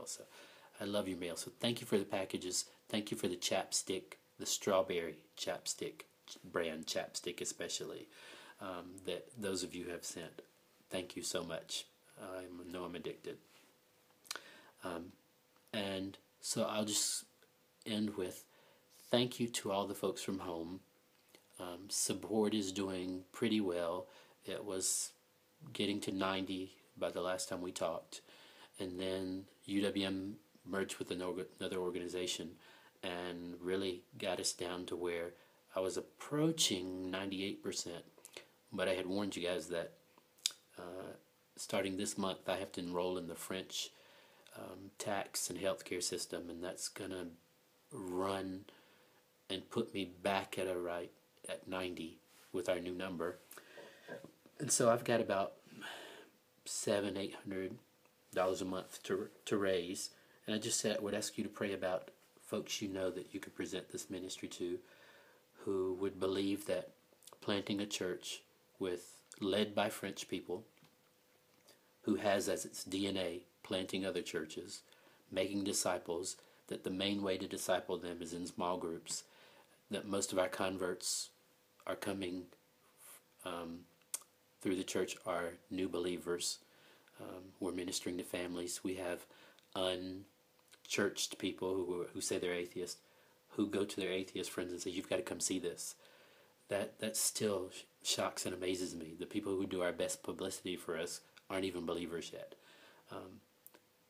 mail. So I love your mail. So thank you for the packages. Thank you for the chapstick, the strawberry chapstick brand chapstick especially, that those of you have sent. Thank you so much. I know I'm addicted. And so I'll just end with thank you to all the folks from home. Support is doing pretty well. It was getting to 90 by the last time we talked, and then UWM merged with another organization and really got us down to where I was approaching 98%, but I had warned you guys that starting this month I have to enroll in the French tax and healthcare system, and that's gonna run and put me back at at 90 with our new number. And so I've got about $700-800 a month to raise, and I just would ask you to pray about folks you know that you could present this ministry to, who would believe that planting a church led by French people, who has as its DNA planting other churches, making disciples, that the main way to disciple them is in small groups, that most of our converts are coming through the church are new believers. We're ministering to families. We have unchurched people who say they're atheists, who go to their atheist friends and say, you've got to come see this. That still shocks and amazes me. The people who do our best publicity for us aren't even believers yet.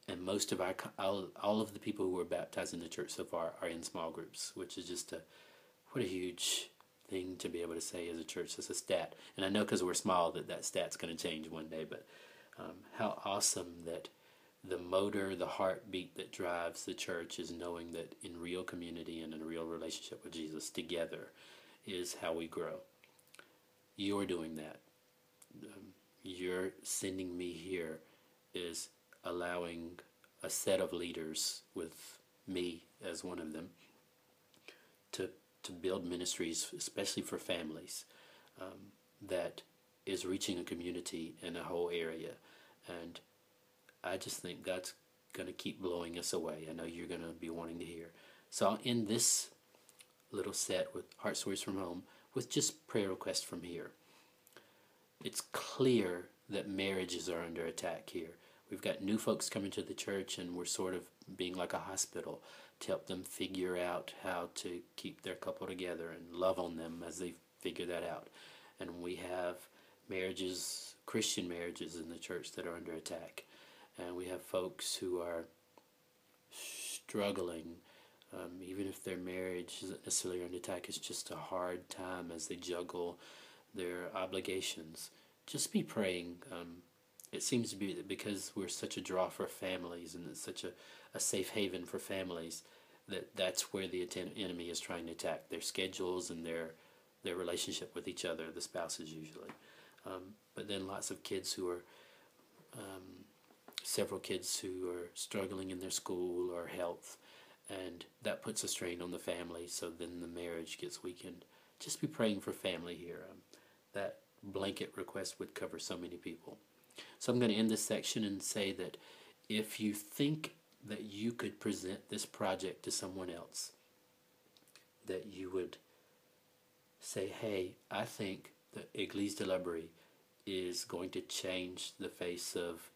And most of all of the people who were baptized in the church so far are in small groups, which is just what a huge thing to be able to say as a church. That's a stat. And I know because we're small that stat's going to change one day, but how awesome that the motor, the heartbeat that drives the church is knowing that in real community and in a real relationship with Jesus together is how we grow. You're doing that. You're sending me here is allowing a set of leaders, with me as one of them, to build ministries, especially for families, that is reaching a community in a whole area. And I just think God's going to keep blowing us away. I know you're going to be wanting to hear. So I'll end this little set with Heart Stories from Home with just prayer requests from here. It's clear that marriages are under attack here. We've got new folks coming to the church, and we're sort of being like a hospital to help them figure out how to keep their couple together and love on them as they figure that out. And we have marriages, Christian marriages in the church that are under attack. And we have folks who are struggling, even if their marriage isn't necessarily under attack, it's just a hard time as they juggle their obligations. Just be praying. It seems to be that because we're such a draw for families and it's such a safe haven for families, that's where the enemy is trying to attack their schedules and their relationship with each other, the spouses usually. But then lots of kids who are, several kids who are struggling in their school or health, and that puts a strain on the family, so then the marriage gets weakened. Just be praying for family here. That blanket request would cover so many people. So I'm going to end this section and say that if you think that you could present this project to someone else, that you would say, hey, I think that Église de l'Abri is going to change the face of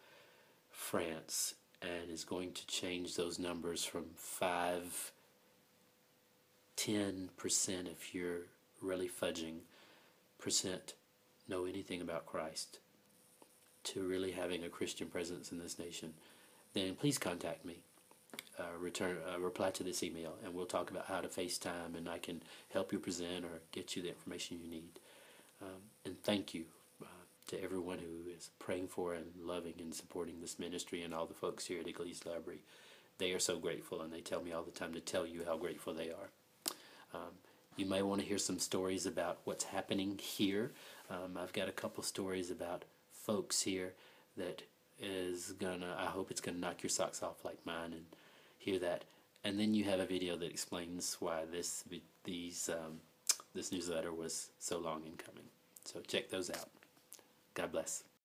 France and is going to change those numbers from 5-10%, if you're really fudging, percent know anything about Christ, to really having a Christian presence in this nation, then please contact me. Reply to this email, and we'll talk about how to FaceTime, and I can help you present or get you the information you need. And thank you to everyone who is praying for and loving and supporting this ministry, and all the folks here at Église de l'Abri. They are so grateful, and they tell me all the time to tell you how grateful they are. You may want to hear some stories about what's happening here. I've got a couple stories about folks here that I hope it's gonna knock your socks off like mine, and hear that. And then you have a video that explains why this newsletter was so long in coming. So check those out. God bless.